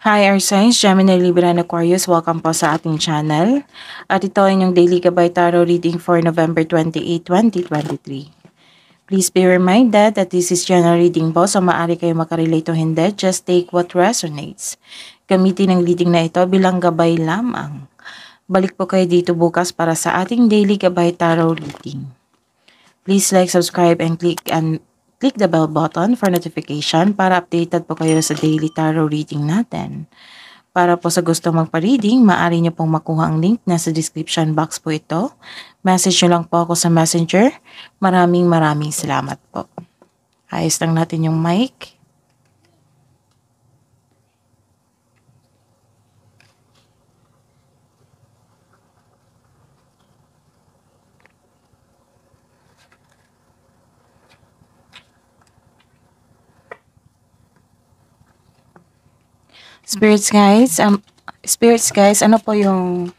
Hi, our Science, Gemini, Libra, and Aquarius. Welcome po sa ating channel. At ito ay inyong Daily Gabay Tarot reading for November 28, 2023. Please be reminded that this is general reading po, so maaari kayo makarelate o hindi. Just take what resonates. Gamitin ang reading na ito bilang gabay lamang. Balik po kayo dito bukas para sa ating Daily Gabay Tarot reading. Please like, subscribe, and click the bell button for notification para updated po kayo sa daily tarot reading natin. Para po sa gusto magpa-reading, maaari nyo pong makuha ang link na sa description box po ito. Message nyo lang po ako sa messenger. Maraming salamat po. Ayos lang natin yung mic. Spirits guys, ano po yung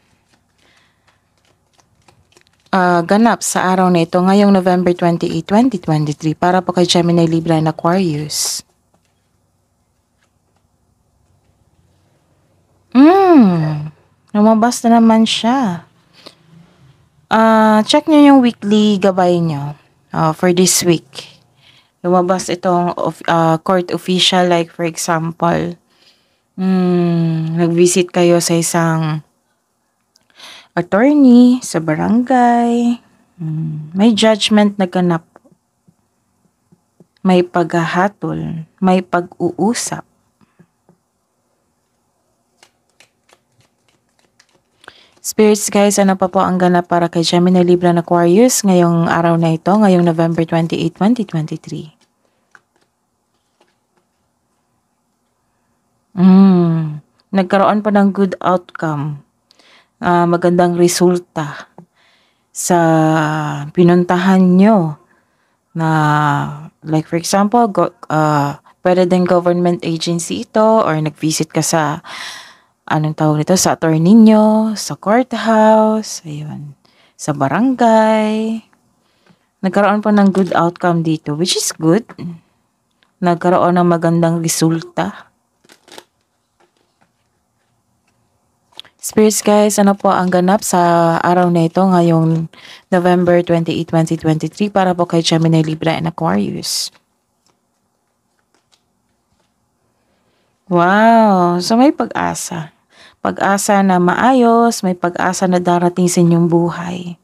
ganap sa araw na ito ngayong November 28, 2023 para po kay Gemini, Libra, and Aquarius? Lumabas na naman siya. Check nyo yung weekly gabay nyo for this week. Lumabas itong court official, like for example, nag-visit kayo sa isang attorney sa barangay. May judgment na ganap. May paghahatol. May pag-uusap. Spirits guys, ano pa po ang ganap para kay Gemini, Libra, and Aquarius ngayong araw na ito, ngayong November 28, 2023? Nagkaroon pa ng good outcome. Magandang resulta sa pinuntahan nyo na, like for example, pwede din government agency ito or nag-visit ka sa anong tawag nito, sa attorney nyo, sa courthouse, ayun, sa barangay. Nagkaroon pa ng good outcome dito, which is good. Nagkaroon ng magandang resulta. Spirits guys, ano po ang ganap sa araw na ito ngayong November 28, 2023 para po kay Gemini, Libra, and Aquarius? Wow! So may pag-asa. Pag-asa na maayos, may pag-asa na darating sa inyong buhay.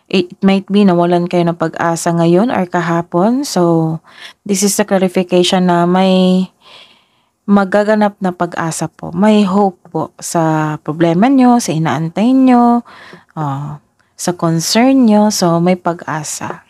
It might be nawalan kayo ng pag-asa ngayon or kahapon. So, this is the clarification na may magaganap na pag-asa po. May hope po sa problema nyo, sa inaantay nyo, sa concern nyo. So, may pag-asa.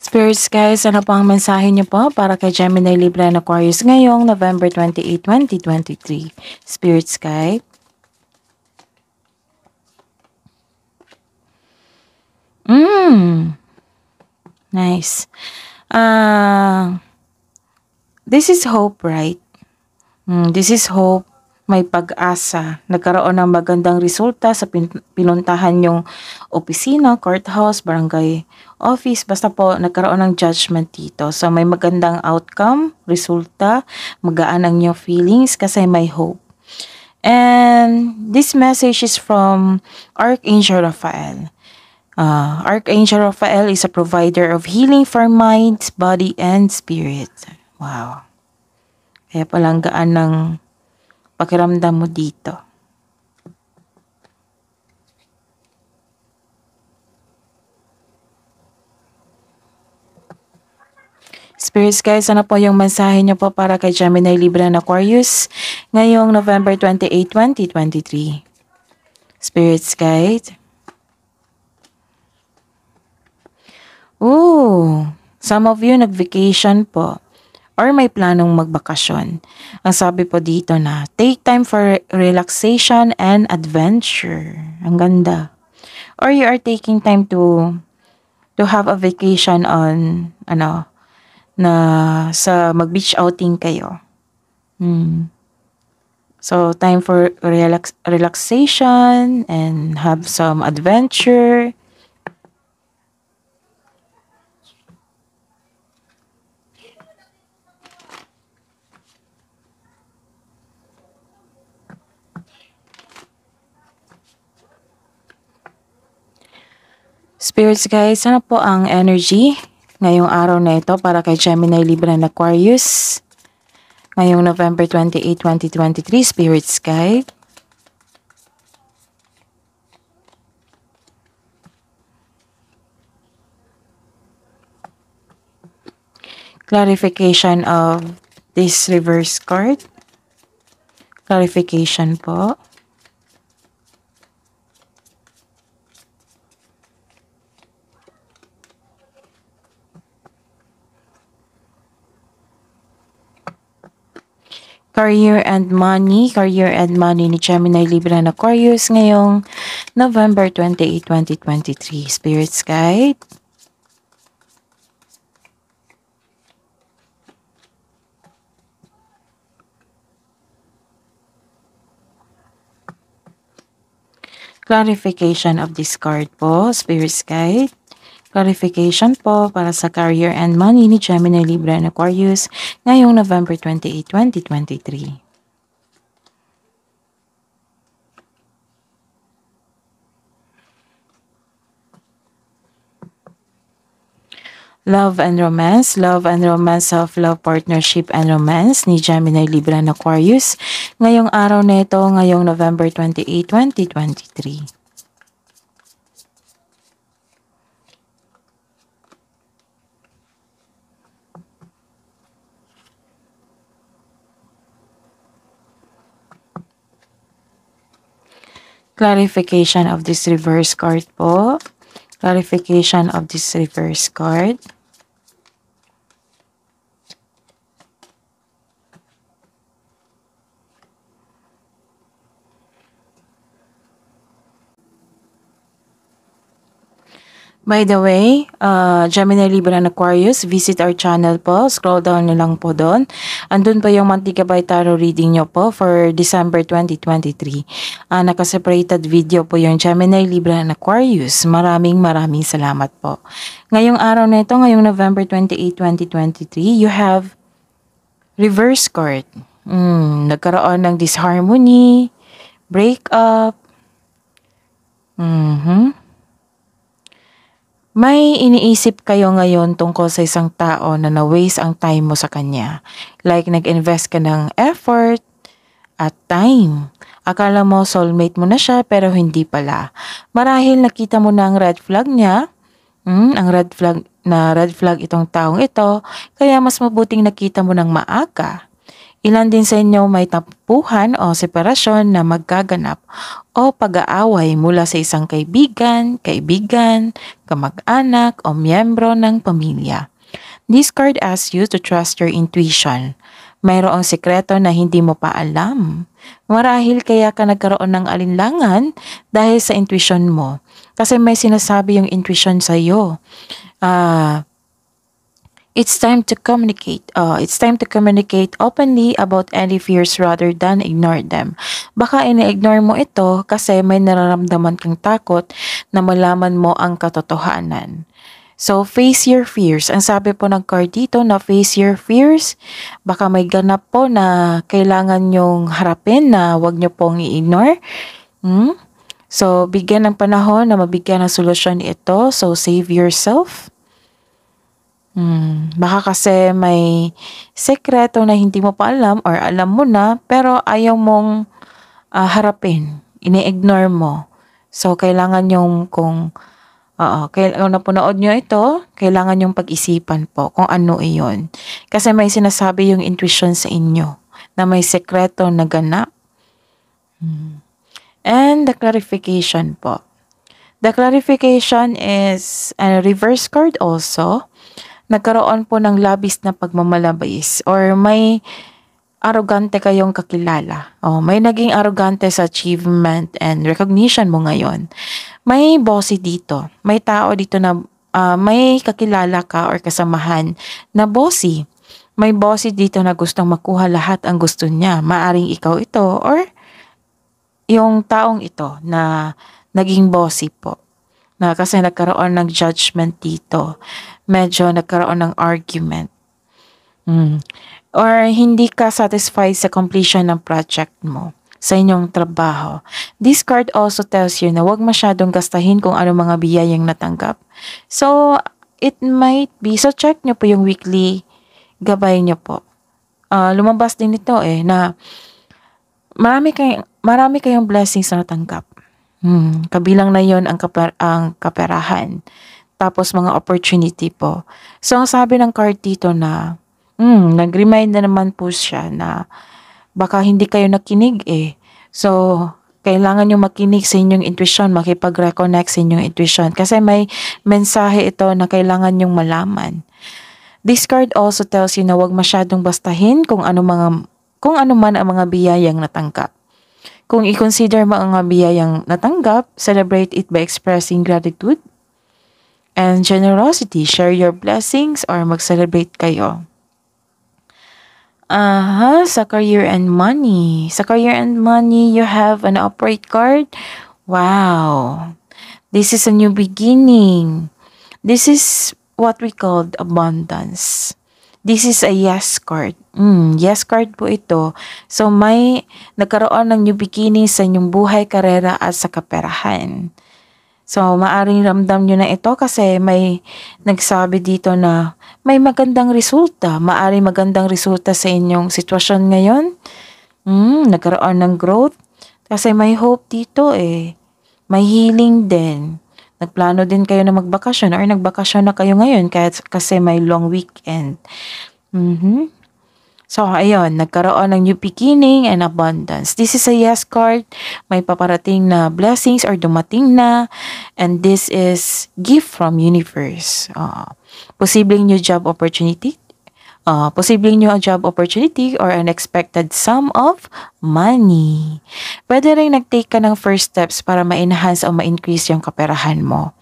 Spirits guys, ano po ang mensahe niyo po para kay Gemini, Libra, and Aquarius ngayong November 28, 2023? Spirits guide. Nice. This is hope, right? This is hope. May pag-asa. Nagkaroon ng magandang resulta sa pinuntahan yung opisina, courthouse, barangay office. Basta po, nagkaroon ng judgment dito. So, may magandang outcome, resulta, magaan ang inyong feelings kasi may hope. And this message is from Archangel Raphael. Archangel Raphael is a provider of healing for mind, body, and spirit. Wow. Kaya palang gaan ng pakiramdam mo dito. Spirits guys, ano po yung mensahe niyo po para kay Gemini, Libra, and Aquarius ngayong November 28, 2023? Spirits guide. Ooh, some of you nag-vacation po or may planong magbakasyon. Ang sabi po dito na, take time for relaxation and adventure. Ang ganda. Or you are taking time to have a vacation on, na sa mag-beach outing kayo. So, time for relaxation and have some adventure. Spirits guys, ano po ang energy ngayong araw na ito para kay Gemini, Libra, and Aquarius ngayong November 28, 2023, Spirits guide. Clarification of this reverse card. Clarification po. Career and money ni Gemini, Libra, and Aquarius ngayong November 28, 2023. Spirits guide. Clarification of this card po, Spirits guide. Clarification po para sa career and money ni Gemini, Libra, and Aquarius ngayong November 28, 2023. Love and romance, self-love, partnership and romance ni Gemini, Libra, and Aquarius ngayong araw na ito, ngayong November 28, 2023. Clarification of this reverse card po. Clarification of this reverse card. By the way, Gemini, Libra, and Aquarius, visit our channel po. Scroll down nyo lang po doon. Andun po yung Mantika by Tarot reading nyo po for December 2023. Naka-separated video po yung Gemini, Libra, and Aquarius. Maraming salamat po. Ngayong araw na ito, ngayong November 28, 2023, you have reverse card. Nagkaroon ng disharmony, breakup. May iniisip kayo ngayon tungkol sa isang tao na na-waste ang time mo sa kanya. Like nag-invest ka ng effort at time. Akala mo soulmate mo na siya pero hindi pala. Marahil nakita mo na ang red flag niya. Ang red flag itong taong ito. Kaya mas mabuting nakita mo ng maaga. Ilan din sa inyo may tampuhan o separasyon na magkaganap o pag-aaway mula sa isang kaibigan, kamag-anak o miyembro ng pamilya. This card asks you to trust your intuition. Mayroong sekreto na hindi mo pa alam. Marahil kaya ka nagkaroon ng alinlangan dahil sa intuition mo. Kasi may sinasabi yung intuition sa iyo. It's time to communicate. It's time to communicate openly about any fears rather than ignore them. Baka ini-ignore mo ito kasi may nararamdaman kang takot na malaman mo ang katotohanan. So, face your fears. Ang sabi po ng card dito na face your fears. Baka may ganap po na kailangan nyong harapin na wag nyo pong i-ignore. So, bigyan ng panahon na mabigyan ng solusyon ito. So, save yourself. Baka kasi may sekreto na hindi mo pa alam or alam mo na pero ayaw mong harapin. Ini-ignore mo. So, kailangan yung kung Oo, kung napanood niyo ito, kailangan niyong pag-isipan po kung ano iyon. Kasi may sinasabi yung intuition sa inyo na may sekreto na ganap. And the clarification po. The clarification is a reverse card also. Nagkaroon po ng labis na pagmamalabis or may arrogante kayong kakilala. May naging arrogante sa achievement and recognition mo ngayon. May bossy dito. May tao dito na may kakilala ka or kasamahan na bossy. May bossy dito na gustong makuha lahat ang gusto niya. Maaring ikaw ito or yung taong ito na naging bossy po. Na kasi nagkaroon ng judgment dito. Medyo nagkaroon ng argument. Or hindi ka satisfied sa completion ng project mo sa inyong trabaho. This card also tells you na huwag masyadong gastahin kung ano mga biyayang natanggap. So, it might be, so check nyo po yung weekly gabay nyo po. Lumabas din ito na marami kayong blessings na natanggap. Kabilang na yon ang kaperahan. Tapos mga opportunity po. So, ang sabi ng card dito na nag-remind na naman po siya na baka hindi kayo nakinig So, kailangan nyo makinig sa inyong intuition, makipag-reconnect sa inyong intuition. Kasi may mensahe ito na kailangan nyong malaman. This card also tells you na huwag masyadong bastahin kung ano man ang mga biyayang natanggap. Kung i-consider mo ang mga biyayang natanggap, celebrate it by expressing gratitude and generosity. Share your blessings or mag-celebrate kayo. Sa career and money. Sa career and money, you have an upright card. Wow. This is a new beginning. This is what we called abundance. This is a yes card. Yes card po ito. So, may nagkaroon ng new beginning sa inyong buhay, karera at sa kaperahan. So, maaring ramdam nyo na ito kasi may nagsabi dito na may magandang resulta. Maaring magandang resulta sa inyong sitwasyon ngayon. Nagkaroon ng growth. Kasi may hope dito May healing din. Nagplano din kayo na magbakasyon or nagbakasyon na kayo ngayon kasi may long weekend. So, ayun, nagkaroon ng new beginning and abundance. This is a yes card. May paparating na blessings or dumating na. And this is gift from universe. Posibleng new job opportunity. Posibleng new job opportunity or unexpected sum of money. Pwede rin nag-take ka ng first steps para ma-enhance o ma-increase yung kaperahan mo.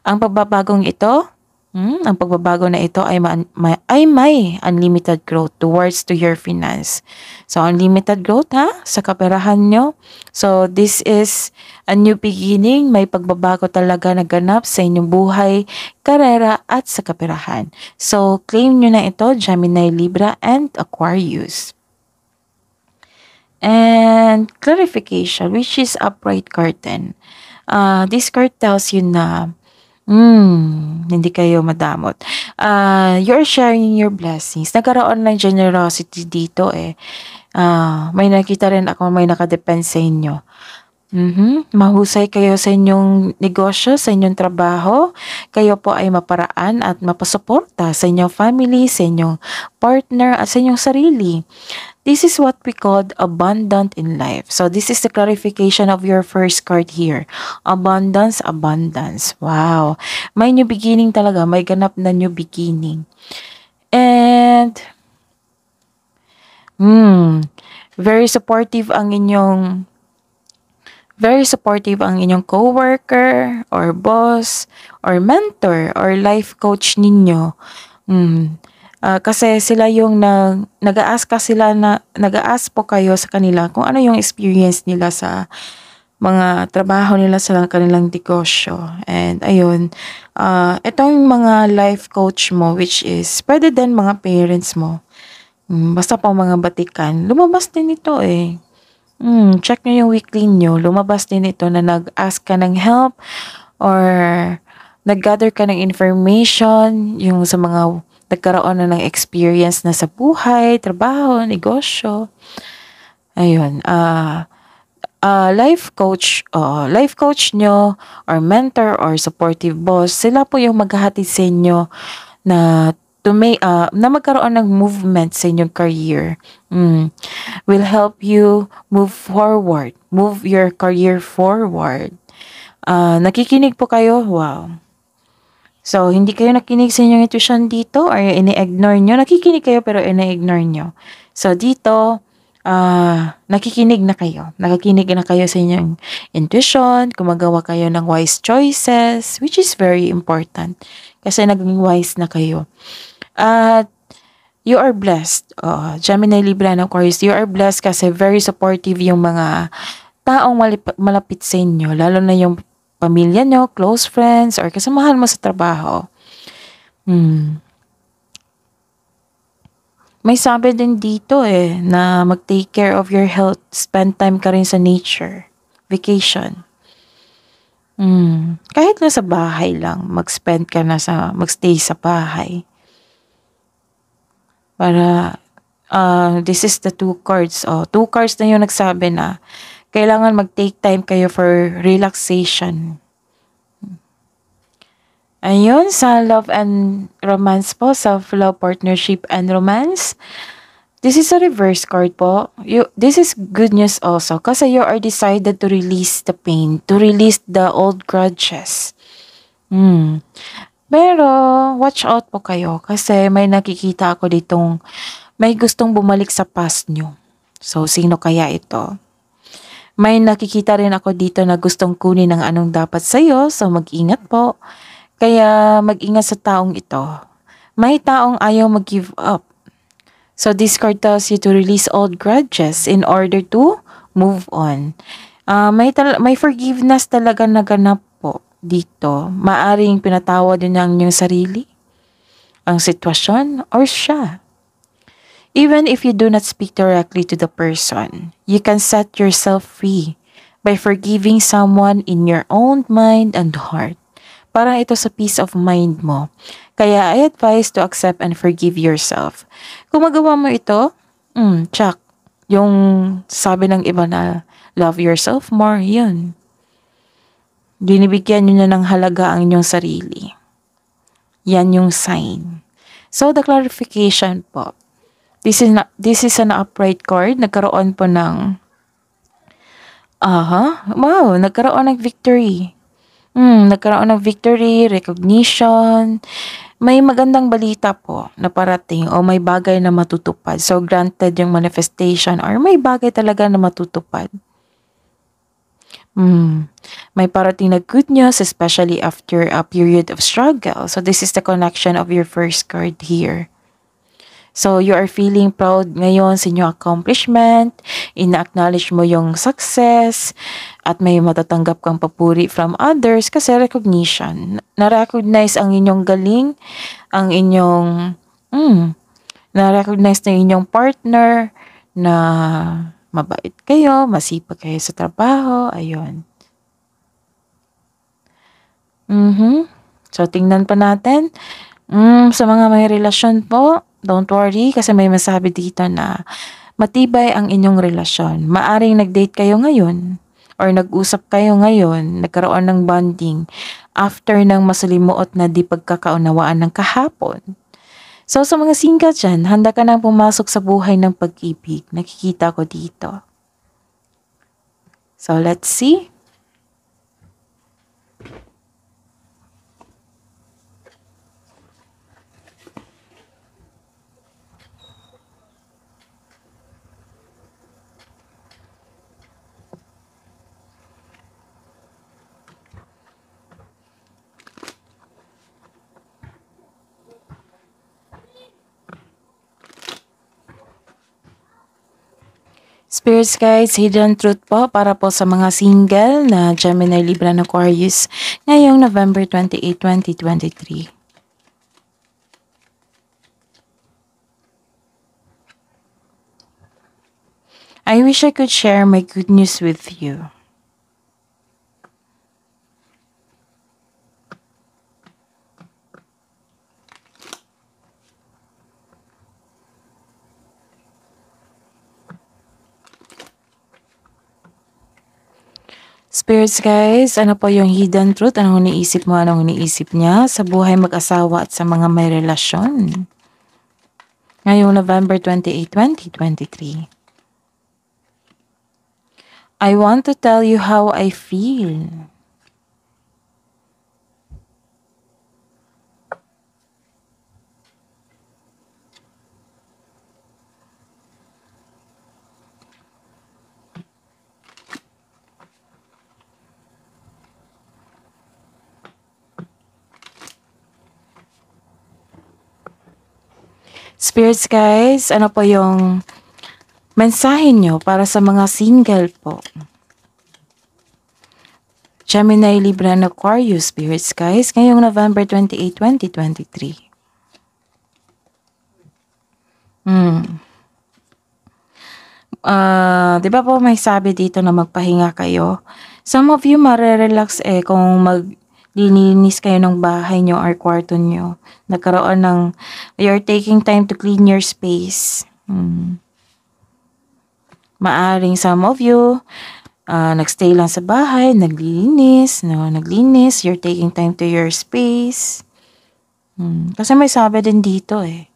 Ang pagbabagong ito, ang pagbabago na ito ay may unlimited growth towards to your finance. So, unlimited growth sa kaperahan nyo. So, this is a new beginning. May pagbabago talaga na ganap sa inyong buhay, karera at sa kaperahan. So, claim nyo na ito, Gemini, Libra, and Aquarius. And clarification, which is upright curtain. This card tells you na hindi kayo madamot. You're sharing your blessings. Nagkaroon ng generosity dito may nakita rin ako, may nakadepend sa inyo. Mahusay kayo sa inyong negosyo, sa inyong trabaho. Kayo po ay maparaan at mapasuporta sa inyong family, sa inyong partner at sa inyong sarili. This is what we called abundant in life. So, this is the clarification of your first card here. Abundance, abundance. Wow. May new beginning talaga. May ganap na new beginning. And, very supportive ang inyong coworker or boss or mentor or life coach ninyo. Kasi sila yung nag-a-ask po kayo sa kanila kung ano yung experience nila sa mga trabaho nila sa kanilang negosyo. And ayun, itong mga life coach mo, which is pwede din mga parents mo. Basta po mga batikan, lumabas din ito check nyo yung weekly nyo, lumabas din ito na nag-ask ka ng help or nag-gather ka ng information yung sa mga nagkaroon na ng experience na sa buhay, trabaho, negosyo. Ayun. life coach nyo or mentor or supportive boss, sila po yung maghahatid sa inyo na na magkaroon ng movement sa inyong career. Will help you move your career forward. Nakikinig po kayo? Wow. So, hindi kayo nakinig sa inyong intuition dito or ini-ignore nyo. Nakikinig kayo pero ini-ignore nyo. So, dito, nakikinig na kayo. Nakikinig na kayo sa inyong intuition, gumagawa kayo ng wise choices, which is very important. Kasi naging wise na kayo. At you are blessed. Gemini, Libra, and Aquarius, you are blessed kasi very supportive yung mga taong malapit sa inyo. Lalo na yung pamilya nyo, close friends, or kasamahan mo sa trabaho. May sabi din dito na mag-take care of your health. Spend time ka rin sa nature. Vacation. Kahit na sa bahay lang, magstay sa bahay. Para, this is the 2 cards. 2 cards na yung nagsabi na kailangan mag-take time kayo for relaxation. Ayun, sa love and romance po, self-love, partnership, and romance. This is a reverse card po. This is good news also kasi you are decided to release the pain, to release the old grudges. Pero, watch out po kayo kasi may nakikita ako ditong may gustong bumalik sa past nyo. So, sino kaya ito? May nakikita rin ako dito na gustong kunin ng anong dapat sa'yo, so mag-ingat po. Kaya mag-ingat sa taong ito. May taong ayaw mag-give up. So this card tells you to release old grudges in order to move on. May forgiveness talaga naganap po dito. Maaring pinatawad din ng inyong sarili, ang sitwasyon, or siya. Even if you do not speak directly to the person, you can set yourself free by forgiving someone in your own mind and heart. Parang ito sa peace of mind mo. Kaya I advise to accept and forgive yourself. Kung magawa mo ito, check. Yung sabi ng iba na love yourself more, yun. Binibigyan nyo na ng halaga ang inyong sarili. Yan yung sign. So, the clarification po. This is an upright card. Nagkaroon po ng nagkaroon ng victory. Nagkaroon ng victory, recognition, may magandang balita po na parating o may bagay na matutupad. So, granted yung manifestation or may bagay talaga na matutupad. May parating na good news, especially after a period of struggle. So, this is the connection of your first card here. So, you are feeling proud ngayon sa inyong accomplishment, ina-acknowledge mo yung success, at may matatanggap kang papuri from others kasi recognition. Na-recognize ang inyong galing, ang inyong, na-recognize na inyong partner, na mabait kayo, masipag kayo sa trabaho, ayun. So, tingnan pa natin. Sa mga may relasyon po, don't worry kasi may masabi dito na matibay ang inyong relasyon. Maaring nag-date kayo ngayon or nag-usap kayo ngayon, nagkaroon ng bonding after ng masalimuot na di pagkakaunawaan ng kahapon. So sa mga single dyan, handa ka nang pumasok sa buhay ng pag-ibig. Nakikita ko dito. So let's see. Spirits guides, hidden truth po para po sa mga single na Gemini, Libra, and Aquarius ngayong November 28, 2023. I wish I could share my good news with you. Spirits guys, ano po yung hidden truth? Anong iniisip mo? Anong iniisip niya sa buhay mag-asawa at sa mga may relasyon? Ngayong November 28, 2023. I want to tell you how I feel. Spirits guys, ano po yung mensahe nyo para sa mga single po? Gemini, Libra, and Aquarius spirits guys, ngayong November 28, 2023. Di ba po may sabi dito na magpahinga kayo? Some of you marerelax kung maglilinis kayo ng bahay nyo or kwarto nyo. Nagkaroon ng, you're taking time to clean your space. Maaring some of you, nagstay lang sa bahay, naglinis, you're taking time to your space. Kasi may sabi din dito eh.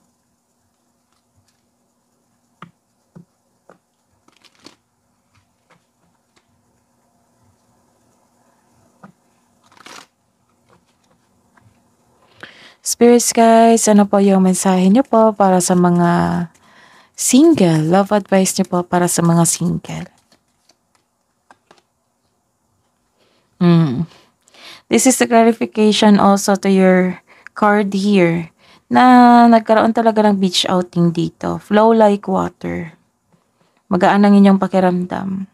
Spirits guys, ano po yung mensahe nyo po para sa mga single? Love advice nyo po para sa mga single. This is the clarification also to your card here na nagkaroon talaga ng beach outing dito. Flow like water. Magaan ang inyong pakiramdam.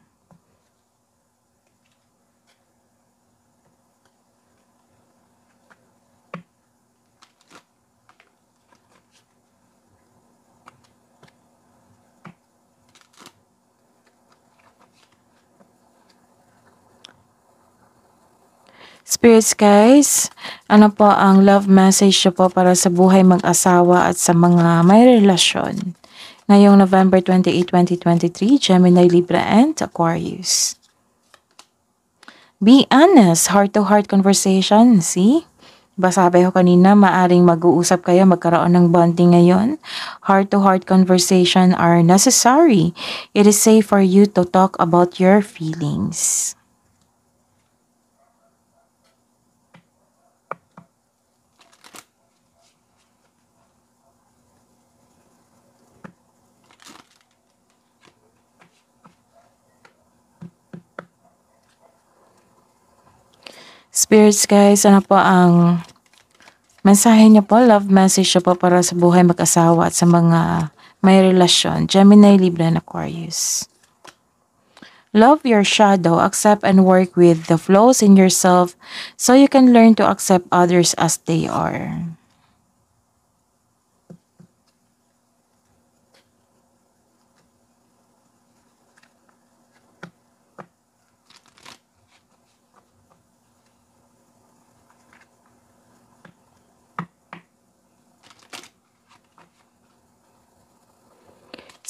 Spirits guys, ano po ang love message nyo po para sa buhay mag-asawa at sa mga may relasyon? Ngayong November 28, 2023, Gemini, Libra, and Aquarius. Be honest, heart-to-heart conversation, see? Diba sabi ko kanina, maaring mag-uusap kayo, magkaroon ng bonding ngayon. Heart-to-heart conversation are necessary. It is safe for you to talk about your feelings. Spirits guys, ano po ang mensahe niyo po, love message niyo po para sa buhay mag-asawa at sa mga may relasyon? Gemini, Libra, and Aquarius. Love your shadow, accept and work with the flaws in yourself so you can learn to accept others as they are.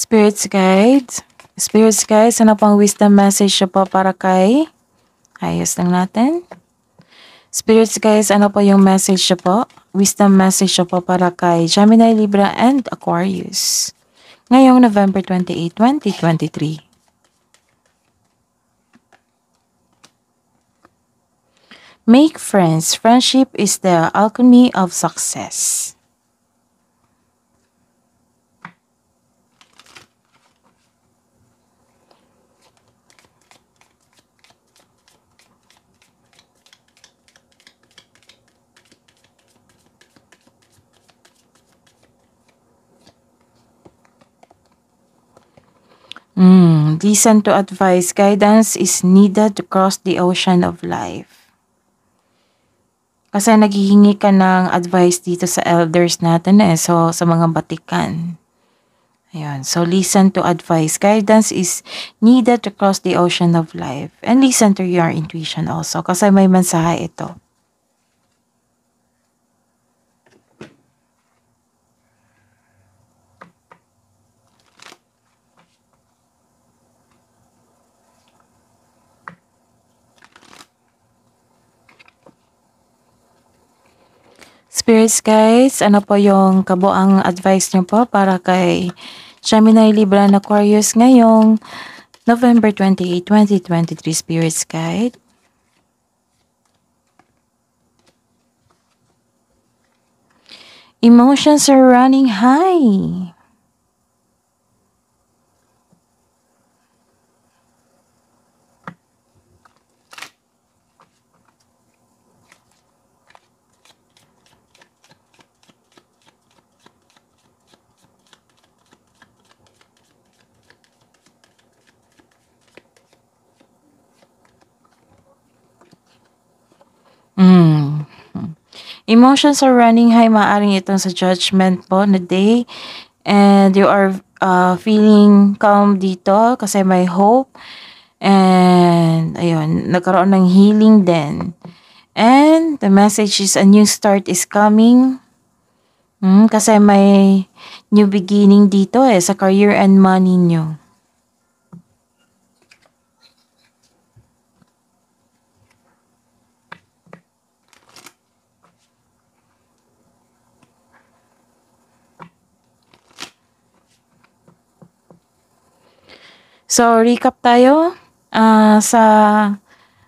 Spirits guys, ano pang wisdom message siya po para kay? Ayos lang natin. Spirits guys, ano po yung message siya po? Wisdom message siya po para kay Gemini, Libra, and Aquarius. Ngayong November 28, 2023. Make friends. Friendship is the alchemy of success. Listen to advice. Guidance is needed to cross the ocean of life. Kasi naghihingi ka ng advice dito sa elders natin So, sa mga batikan. Ayun. So, listen to advice. Guidance is needed to cross the ocean of life. And listen to your intuition also. Kasi may mensahe ito. Spirits guys, ano po yung kabuang advice niyo po para kay Gemini, Libra, and Aquarius ngayong November 28, 2023 Spirits Guide? Emotions are running high. Mm. Emotions are running high. Maaring itong sa judgment po na day. And you are feeling calm dito kasi may hope. And ayun, nagkaroon ng healing din. And the message is a new start is coming. Kasi may new beginning dito sa career and money nyo. So, recap tayo. Sa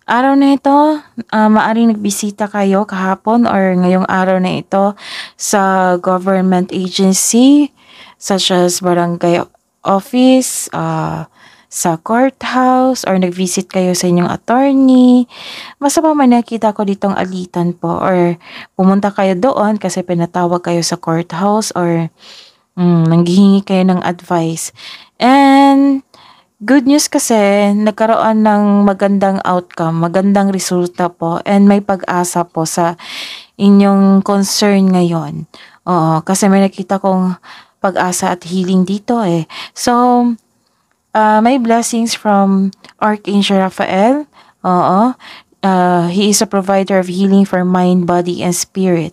araw na ito, maaring nagbisita kayo kahapon or ngayong araw na ito sa government agency such as barangay office, sa courthouse, or nag-visit kayo sa inyong attorney. Basta pa may nakita ko ditong alitan po or pumunta kayo doon kasi pinatawag kayo sa courthouse or nanghihingi kayo ng advice. And good news kasi nagkaroon ng magandang outcome, magandang resulta po, and may pag-asa po sa inyong concern ngayon. Oo, kasi may nakita kong pag-asa at healing dito So, may blessings from Archangel Raphael. Oo. He is a provider of healing for mind, body, and spirit.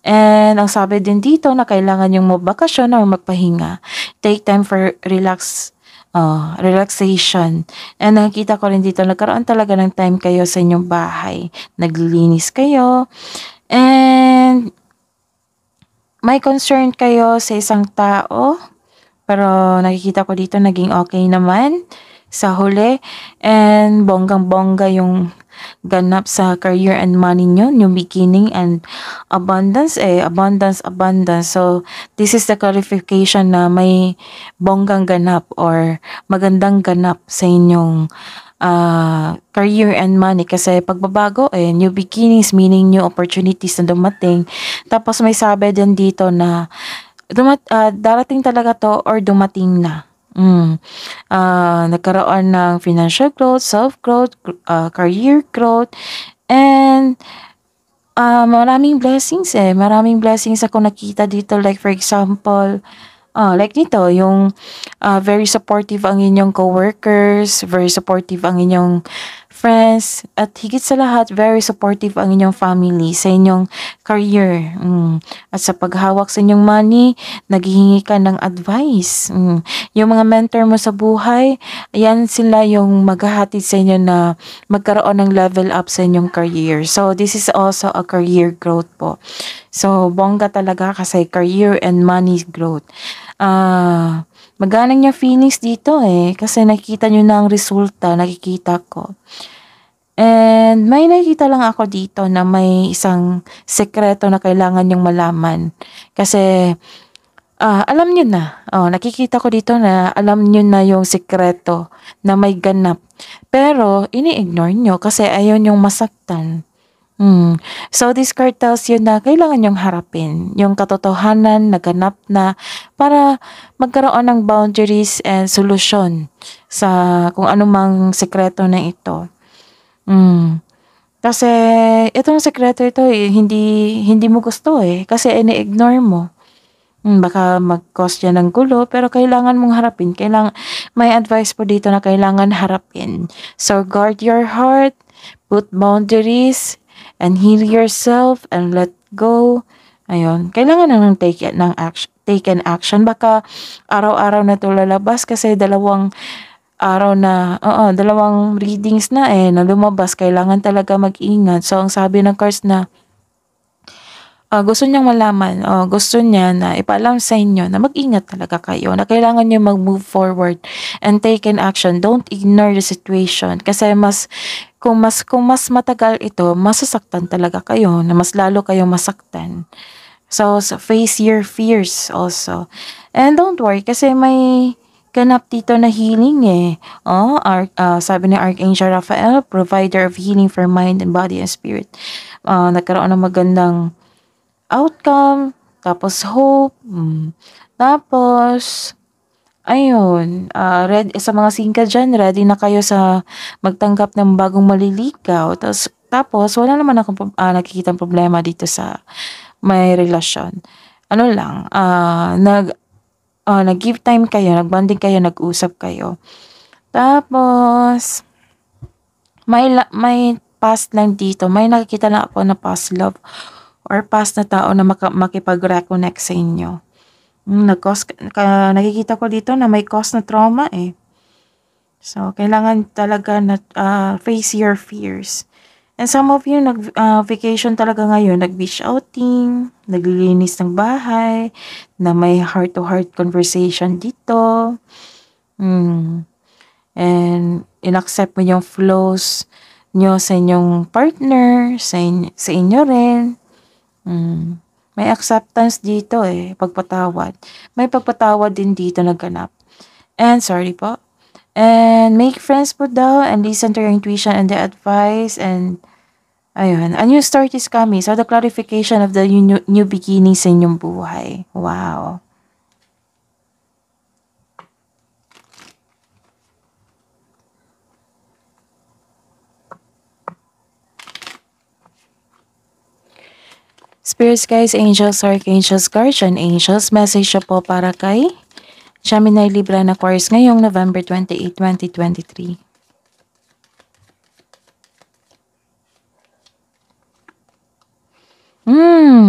And ang sabi din dito na kailangan yung magbakasyon or magpahinga. Take time for relaxation. And nakikita ko rin dito, nagkaroon talaga ng time kayo sa inyong bahay. Naglilinis kayo. And may concern kayo sa isang tao. Pero nakikita ko dito, naging okay naman sa huli. And bonggang-bongga yung ganap sa career and money nyo, new beginning and abundance abundance. So this is the clarification na may bonggang ganap or magandang ganap sa inyong career and money kasi pagbabago new beginnings, meaning new opportunities na dumating. Tapos may sabi din dito na darating talaga to or dumating na. Nagkaroon ng financial growth, self-growth, career growth, and maraming blessings Maraming blessings ako nakita dito. Like for example, like nito, yung very supportive ang inyong coworkers, very supportive ang inyong friends, at higit sa lahat, very supportive ang inyong family sa inyong career. At sa paghawak sa inyong money, naghihingi ka ng advice. Yung mga mentor mo sa buhay, yan sila yung maghahatid sa inyo na magkaroon ng level up sa inyong career. So, this is also a career growth po. So, bongga talaga kasi career and money growth. Maganang niya feelings dito kasi nakikita nyo na ang resulta, nakikita ko. And may nakikita lang ako dito na may isang sekreto na kailangan nyong malaman. Kasi alam nyo na, nakikita ko dito na alam nyo na yung sekreto na may ganap. Pero ini-ignore nyo kasi ayaw nyong masaktan. So this card tells you na kailangan yung harapin yung katotohanan na ganap na para magkaroon ng boundaries and solusyon sa kung anumang sekreto na ito. Kasi itong sekreto ito hindi mo gusto kasi ini-ignore mo. Baka mag-cause yan ng gulo pero kailangan mong harapin. May advice po dito na kailangan harapin. So guard your heart, put boundaries, and heal yourself and let go. Ayun, kailangan na ng take an action. Baka araw-araw na ito lalabas kasi dalawang readings na lumabas. Kailangan talaga mag-ingat. So, ang sabi ng cards na gusto niyang malaman, gusto niya na ipaalam sa inyo na mag-ingat talaga kayo, na kailangan niyo mag-move forward and take an action. Don't ignore the situation kasi kung mas matagal ito, masasaktan talaga kayo, na mas lalo kayong masaktan. So face your fears also. And don't worry kasi may ganap dito na healing eh. Sabi ni Archangel Raphael, provider of healing for mind and body and spirit. Nagkaroon ng magandang outcome, tapos hope, tapos ayun, sa mga single dyan, ready na kayo sa magtanggap ng bagong maliligaw. Tapos wala naman akong nakikitang problema dito sa may relasyon. Ano lang, nag-give time kayo, nag-bonding kayo, nag-usap kayo. Tapos, may past lang dito. May nakikita na ako na past love or past na tao na makipag-reconnect sa inyo. Nakikita ko dito na may cause na trauma eh. So, kailangan talaga na face your fears. And some of you, vacation talaga ngayon, nag-beach outing, naglilinis ng bahay, na may heart-to-heart conversation dito. And inaccept mo yung flows nyo sa inyong partner, sa inyo rin. May acceptance dito eh, pagpatawad. May pagpatawad din dito naganap. And sorry po. And make friends po daw and listen to your intuition and the advice. And ayun, a new start is coming. So the clarification of the new beginning sa inyong buhay. Wow. Spirits, guys, angels, archangels, guardian angels, message po para kay Gemini, Libra, and Aquarius ngayong November 28, 2023.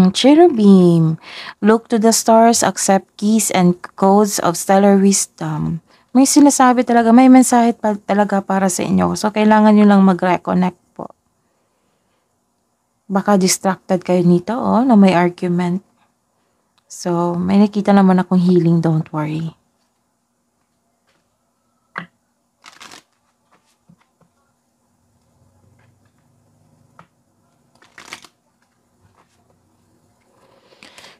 Cherubim. Look to the stars, accept keys and codes of stellar wisdom. May sinasabi talaga, may mensahe talaga para sa inyo. So, kailangan nyo lang mag-reconnect po. Baka distracted kayo nito, na may argument. So, may nakita naman akong healing, don't worry.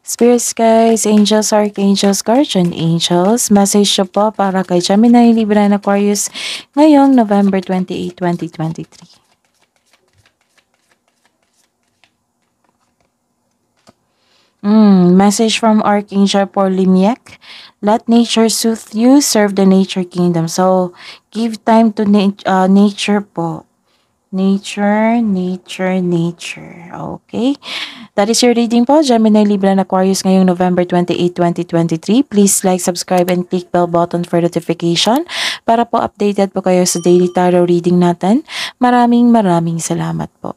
Spirits, guys, angels, archangels, guardian angels, message po para kay Gemini, Libra, and Aquarius ngayong November 28, 2023. Message from Archangel Porlimiek. Let nature soothe you, serve the nature kingdom. So, give time to nature po. Nature. Okay. That is your reading po, Gemini, Libra, and Aquarius ngayong November 28, 2023. Please like, subscribe, and click bell button for notification para po updated po kayo sa daily tarot reading natin. Maraming salamat po.